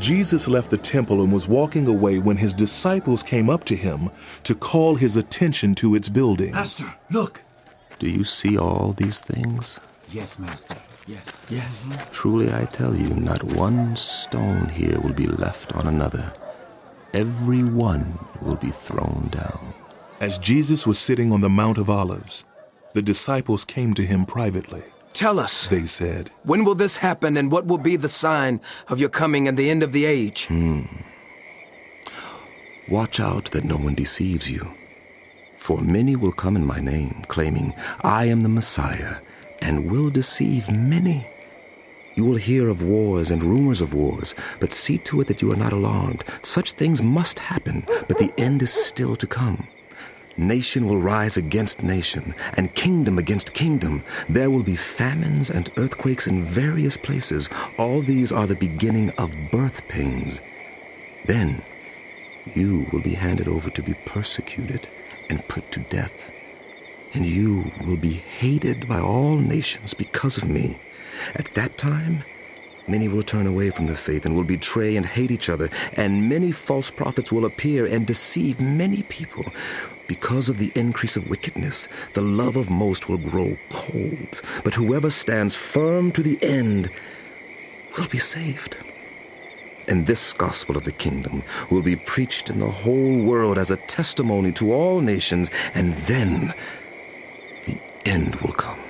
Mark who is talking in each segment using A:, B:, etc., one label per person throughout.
A: Jesus left the temple and was walking away when his disciples came up to him to call his attention to its building.
B: Master, look!
C: Do you see all these things?
B: Yes, Master. Yes.
C: Truly I tell you, not one stone here will be left on another. Every one will be thrown down.
A: As Jesus was sitting on the Mount of Olives, the disciples came to him privately.
D: Tell us,
A: They said,
D: when will this happen, and what will be the sign of your coming and the end of the age?
C: Watch out that no one deceives you. For many will come in my name, claiming, I am the Messiah, and will deceive many. You will hear of wars and rumors of wars, but see to it that you are not alarmed. Such things must happen, but the end is still to come. Nation will rise against nation, and kingdom against kingdom. There will be famines and earthquakes in various places. All these are the beginning of birth pains. Then you will be handed over to be persecuted and put to death. And you will be hated by all nations because of me. At that time, many will turn away from the faith and will betray and hate each other, and many false prophets will appear and deceive many people. Because of the increase of wickedness, the love of most will grow cold, but whoever stands firm to the end will be saved. And this gospel of the kingdom will be preached in the whole world as a testimony to all nations, and then the end will come.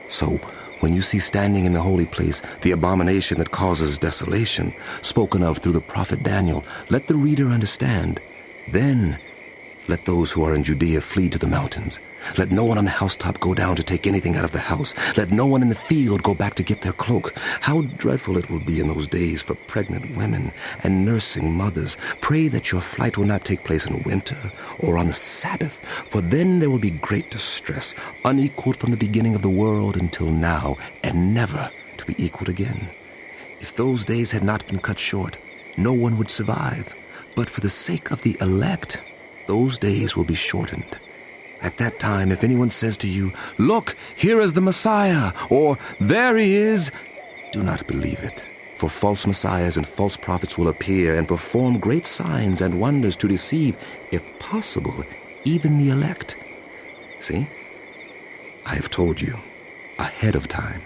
C: So, when you see standing in the holy place the abomination that causes desolation, spoken of through the prophet Daniel, let the reader understand. Then let those who are in Judea flee to the mountains. Let no one on the housetop go down to take anything out of the house. Let no one in the field go back to get their cloak. How dreadful it will be in those days for pregnant women and nursing mothers. Pray that your flight will not take place in winter or on the Sabbath, for then there will be great distress, unequaled from the beginning of the world until now, and never to be equaled again. If those days had not been cut short, no one would survive. But for the sake of the elect, those days will be shortened. At that time, if anyone says to you, Look, here is the Messiah, or there he is, do not believe it. For false messiahs and false prophets will appear and perform great signs and wonders to deceive, if possible, even the elect. See, I have told you ahead of time.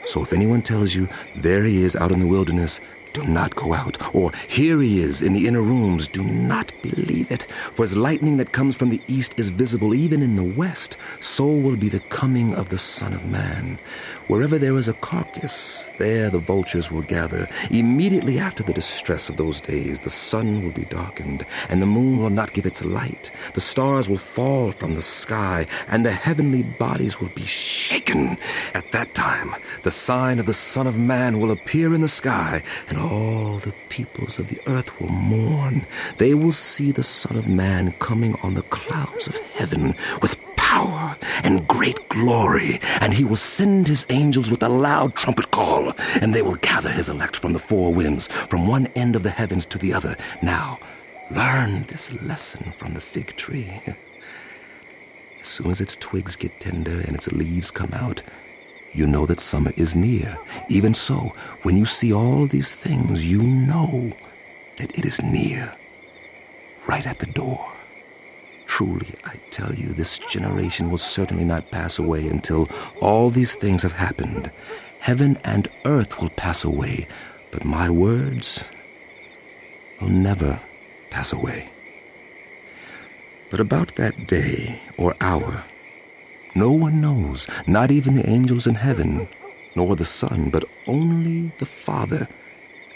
C: So if anyone tells you, there he is out in the wilderness, do not go out. Or here he is in the inner rooms, do not believe it. For as lightning that comes from the east is visible even in the west, so will be the coming of the Son of Man. Wherever there is a carcass, there the vultures will gather. Immediately after the distress of those days, the sun will be darkened, and the moon will not give its light. The stars will fall from the sky, and the heavenly bodies will be shaken. At that time, the sign of the Son of Man will appear in the sky, and all the peoples of the earth will mourn. They will see the Son of Man coming on the clouds of heaven with power and great glory, and he will send his angels with a loud trumpet call, and they will gather his elect from the four winds, from one end of the heavens to the other. Now, learn this lesson from the fig tree. As soon as its twigs get tender and its leaves come out, you know that summer is near. Even so, when you see all these things, you know that it is near, right at the door. Truly, I tell you, this generation will certainly not pass away until all these things have happened. Heaven and earth will pass away, but my words will never pass away. But about that day or hour, no one knows, not even the angels in heaven, nor the Son, but only the Father.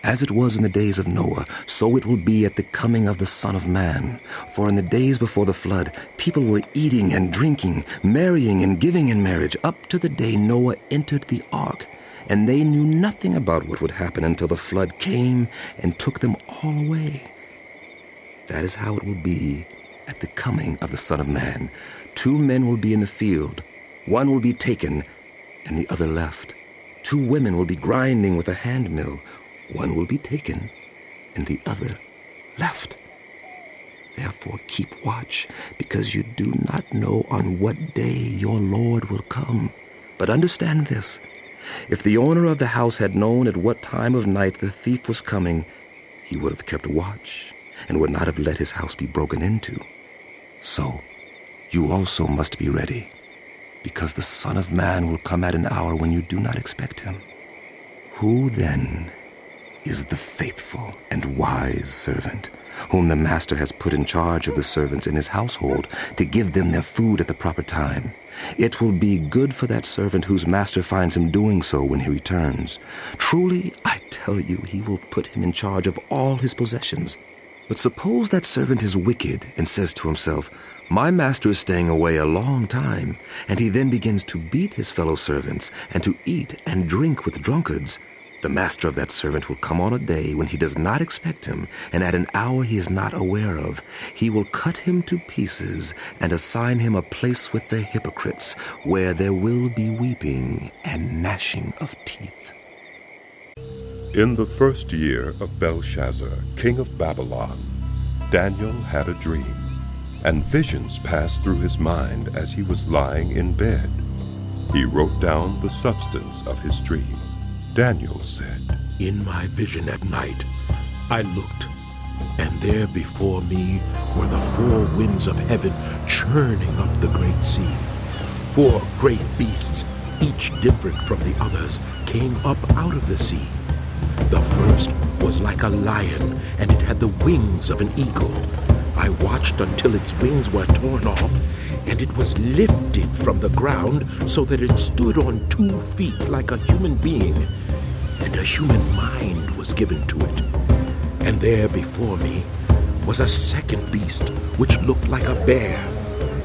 C: As it was in the days of Noah, so it will be at the coming of the Son of Man. For in the days before the flood, people were eating and drinking, marrying and giving in marriage, up to the day Noah entered the ark. And they knew nothing about what would happen until the flood came and took them all away. That is how it will be at the coming of the Son of Man. 2 men will be in the field. One will be taken, and the other left. 2 women will be grinding with a hand mill. One will be taken, and the other left. Therefore keep watch, because you do not know on what day your Lord will come. But understand this, If the owner of the house had known at what time of night the thief was coming, he would have kept watch and would not have let his house be broken into. So, you also must be ready, because the Son of Man will come at an hour when you do not expect him. Who then is the faithful and wise servant whom the master has put in charge of the servants in his household to give them their food at the proper time? It will be good for that servant whose master finds him doing so when he returns. Truly, I tell you, he will put him in charge of all his possessions. But suppose that servant is wicked and says to himself, "My master is staying away a long time," and he then begins to beat his fellow servants and to eat and drink with drunkards. The master of that servant will come on a day when he does not expect him, and at an hour he is not aware of. He will cut him to pieces and assign him a place with the hypocrites, where there will be weeping and gnashing of teeth.
E: In the first year of Belshazzar, king of Babylon, Daniel had a dream, and visions passed through his mind as he was lying in bed. He wrote down the substance of his dream. Daniel said,
F: "In my vision at night, I looked, and there before me were the four winds of heaven churning up the great sea. 4 great beasts, each different from the others, came up out of the sea. The first was like a lion, and it had the wings of an eagle. I watched until its wings were torn off, and it was lifted from the ground so that it stood on 2 feet like a human being, and a human mind was given to it. And there before me was a second beast, which looked like a bear.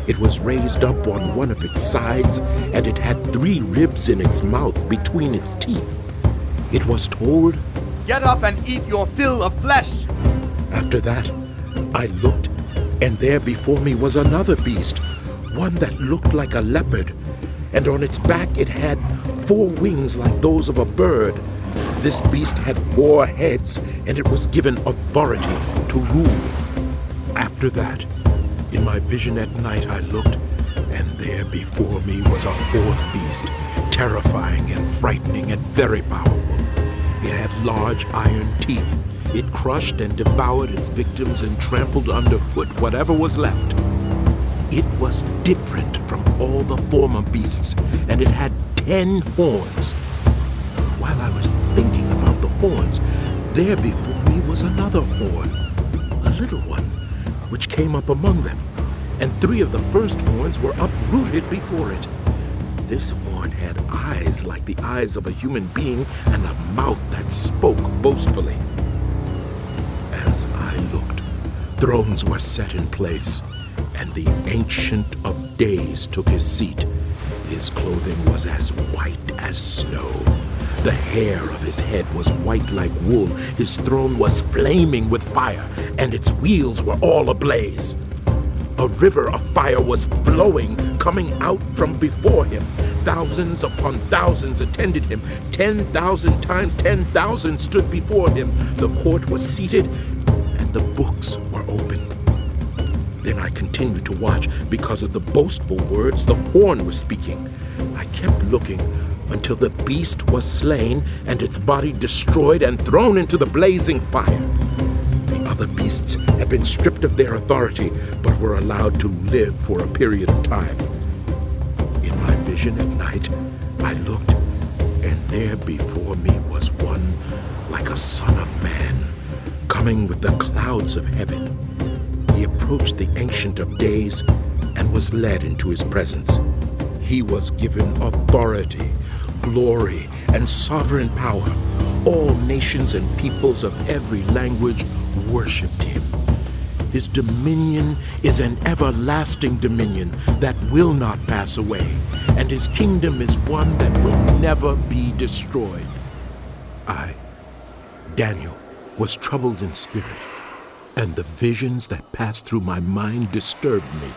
F: It was raised up on one of its sides, and it had 3 ribs in its mouth between its teeth. It was told,
B: 'Get up and eat your fill of flesh!'
F: After that, I looked, and there before me was another beast, one that looked like a leopard, and on its back it had 4 wings like those of a bird. This beast had 4 heads, and it was given authority to rule. After that, in my vision at night I looked, and there before me was a 4th beast, terrifying and frightening and very powerful. It had large iron teeth. It crushed and devoured its victims and trampled underfoot whatever was left. It was different from all the former beasts, and it had 10 horns. While I was thinking about the horns, there before me was another horn, a little one, which came up among them, and 3 of the first horns were uprooted before it. This horn had eyes like the eyes of a human being and a mouth that spoke boastfully. As I looked, thrones were set in place, and the Ancient of Days took his seat. His clothing was as white as snow. The hair of his head was white like wool. His throne was flaming with fire, and its wheels were all ablaze. A river of fire was flowing, coming out from before him. Thousands upon thousands attended him. 10,000 times 10,000 stood before him. The court was seated, and the books were open. Then I continued to watch because of the boastful words the horn was speaking. I kept looking until the beast was slain and its body destroyed and thrown into the blazing fire. The other beasts had been stripped of their authority, but were allowed to live for a period of time. In my vision at night, I looked, and there before me was one like a son of man, coming with the clouds of heaven. He approached the Ancient of Days and was led into his presence. He was given authority, glory, and sovereign power. All nations and peoples of every language worshipped him. His dominion is an everlasting dominion that will not pass away, and his kingdom is one that will never be destroyed. I, Daniel, was troubled in spirit, and the visions that passed through my mind disturbed me.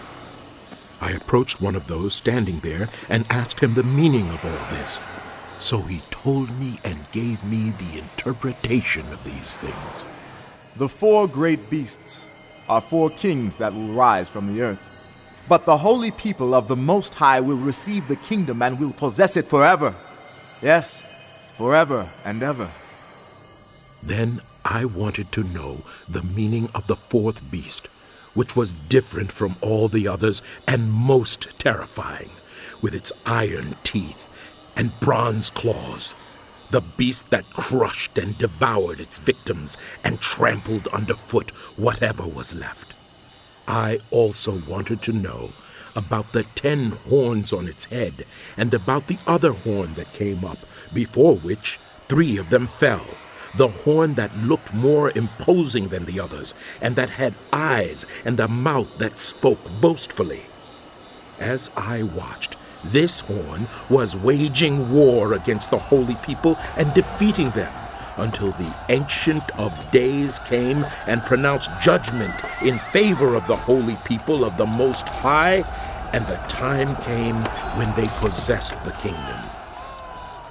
F: I approached one of those standing there and asked him the meaning of all this. So he told me and gave me the interpretation of these things.
G: The 4 great beasts are 4 kings that will rise from the earth. But the holy people of the Most High will receive the kingdom and will possess it forever. Yes, forever and ever.
F: Then I wanted to know the meaning of the fourth beast, which was different from all the others and most terrifying, with its iron teeth and bronze claws, the beast that crushed and devoured its victims and trampled underfoot whatever was left. I also wanted to know about the 10 horns on its head and about the other horn that came up, before which 3 of them fell, the horn that looked more imposing than the others, and that had eyes and a mouth that spoke boastfully. As I watched, this horn was waging war against the holy people and defeating them, until the Ancient of Days came and pronounced judgment in favor of the holy people of the Most High, and the time came when they possessed the kingdom.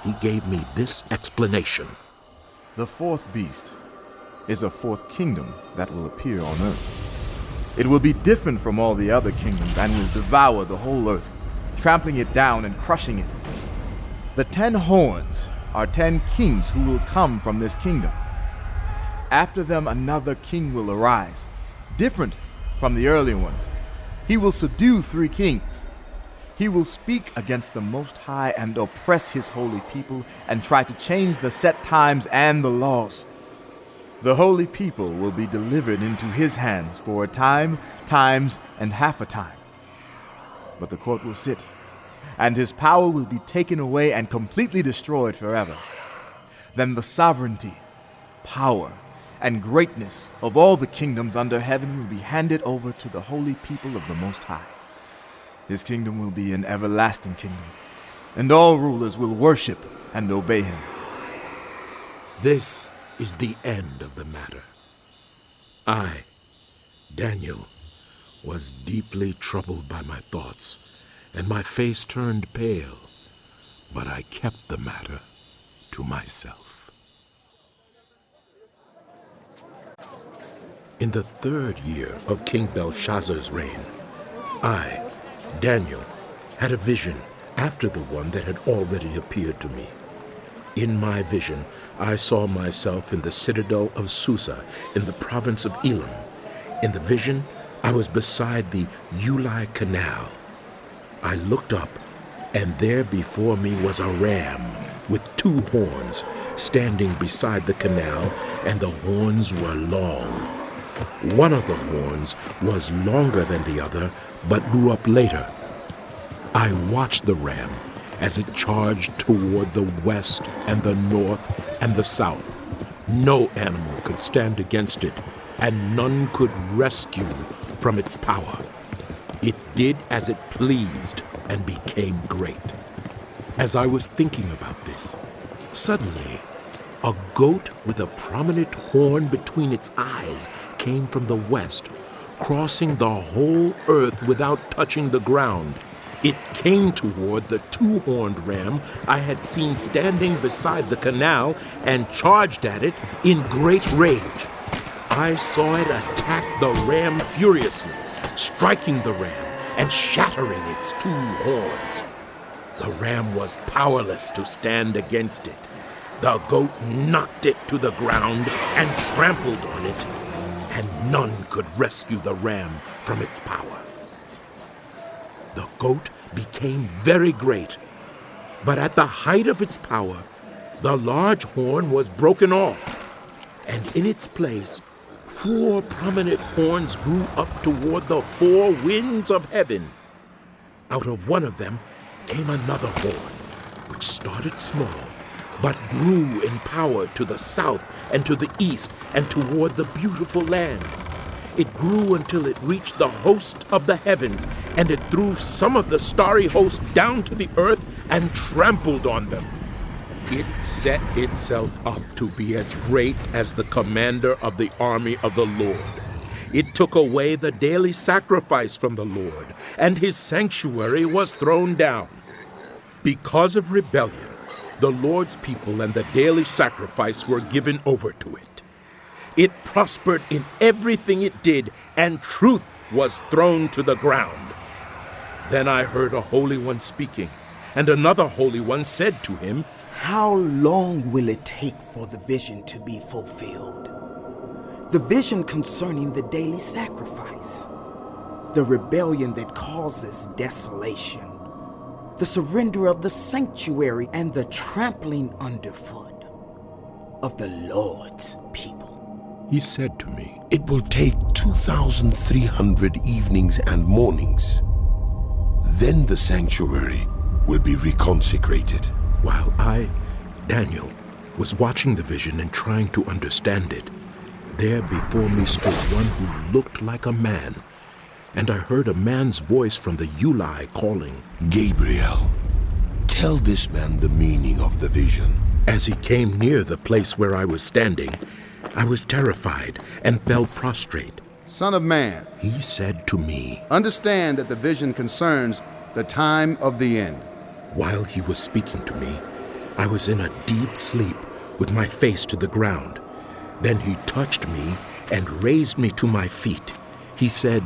F: He gave me this explanation.
G: The fourth beast is a fourth kingdom that will appear on earth. It will be different from all the other kingdoms and will devour the whole earth, trampling it down and crushing it. The 10 horns are 10 kings who will come from this kingdom. After them another king will arise, different from the early ones. He will subdue 3 kings. He will speak against the Most High and oppress his holy people and try to change the set times and the laws. The holy people will be delivered into his hands for a time, times, and half a time. But the court will sit, and his power will be taken away and completely destroyed forever. Then the sovereignty, power, and greatness of all the kingdoms under heaven will be handed over to the holy people of the Most High. His kingdom will be an everlasting kingdom, and all rulers will worship and obey him.
F: This is the end of the matter. I, Daniel, was deeply troubled by my thoughts, and my face turned pale, but I kept the matter to myself. In the 3rd year of King Belshazzar's reign, I, Daniel, had a vision after the one that had already appeared to me. In my vision, I saw myself in the citadel of Susa in the province of Elam. In the vision, I was beside the Ulai Canal. I looked up, and there before me was a ram with 2 horns standing beside the canal, and the horns were long. One of the horns was longer than the other, but grew up later. I watched the ram as it charged toward the west and the north and the south. No animal could stand against it, and none could rescue from its power. It did as it pleased and became great. As I was thinking about this, suddenly a goat with a prominent horn between its eyes came from the west, crossing the whole earth without touching the ground. It came toward the 2-horned ram I had seen standing beside the canal and charged at it in great rage. I saw it attack the ram furiously, striking the ram and shattering its 2 horns. The ram was powerless to stand against it. The goat knocked it to the ground and trampled on it, and none could rescue the ram from its power. The goat became very great, but at the height of its power, the large horn was broken off, and in its place, 4 prominent horns grew up toward the 4 winds of heaven. Out of one of them came another horn, which started small, but grew in power to the south and to the east and toward the beautiful land. It grew until it reached the host of the heavens, and it threw some of the starry host down to the earth and trampled on them. It set itself up to be as great as the commander of the army of the Lord. It took away the daily sacrifice from the Lord, and his sanctuary was thrown down. Because of rebellion, the Lord's people and the daily sacrifice were given over to it. It prospered in everything it did, and truth was thrown to the ground. Then I heard a Holy One speaking, and another Holy One said to him,
H: How long will it take for the vision to be fulfilled? The vision concerning the daily sacrifice, the rebellion that causes desolation, the surrender of the sanctuary, and the trampling underfoot of the Lord's people.
F: He said to me,
I: It will take 2,300 evenings and mornings. Then the sanctuary will be reconsecrated.
F: while I, Daniel, was watching the vision and trying to understand it, there before me stood one who looked like a man, and I heard a man's voice from the Ulai calling,
I: Gabriel, tell this man the meaning of the vision.
F: As he came near the place where I was standing, I was terrified and fell prostrate.
J: Son of man,
F: He said to me,
J: understand that the vision concerns the time of the end.
F: while he was speaking to me, I was in a deep sleep with my face to the ground. Then he touched me and raised me to my feet. He said,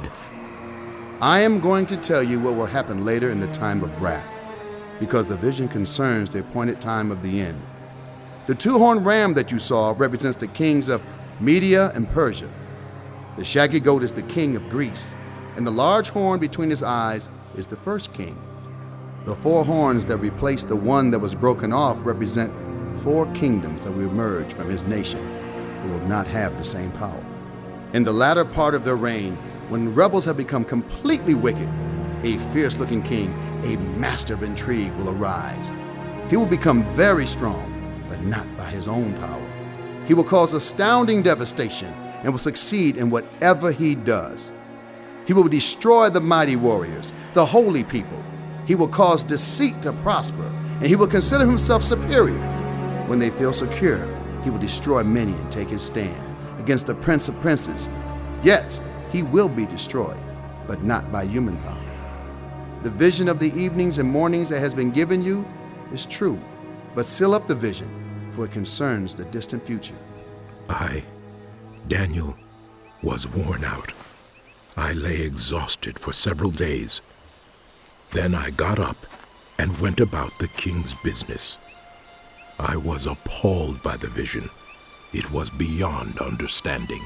J: I am going to tell you what will happen later in the time of wrath, because the vision concerns the appointed time of the end. The two-horned ram that you saw represents the kings of Media and Persia. The shaggy goat is the king of Greece, and the large horn between his eyes is the first king. The four horns that replace the one that was broken off represent four kingdoms that will emerge from his nation, who will not have the same power. In the latter part of their reign, when rebels have become completely wicked, a fierce-looking king, a master of intrigue, will arise. He will become very strong, but not by his own power. He will cause astounding devastation and will succeed in whatever he does. He will destroy the mighty warriors, the holy people. He will cause deceit to prosper, and he will consider himself superior. When they feel secure, he will destroy many and take his stand against the prince of princes. Yet he will be destroyed, but not by human power. The vision of the evenings and mornings that has been given you is true, but seal up the vision, for it concerns the distant future.
F: I, Daniel, was worn out. I lay exhausted for several days. Then I got up and went about the king's business. I was appalled by the vision. It was beyond understanding.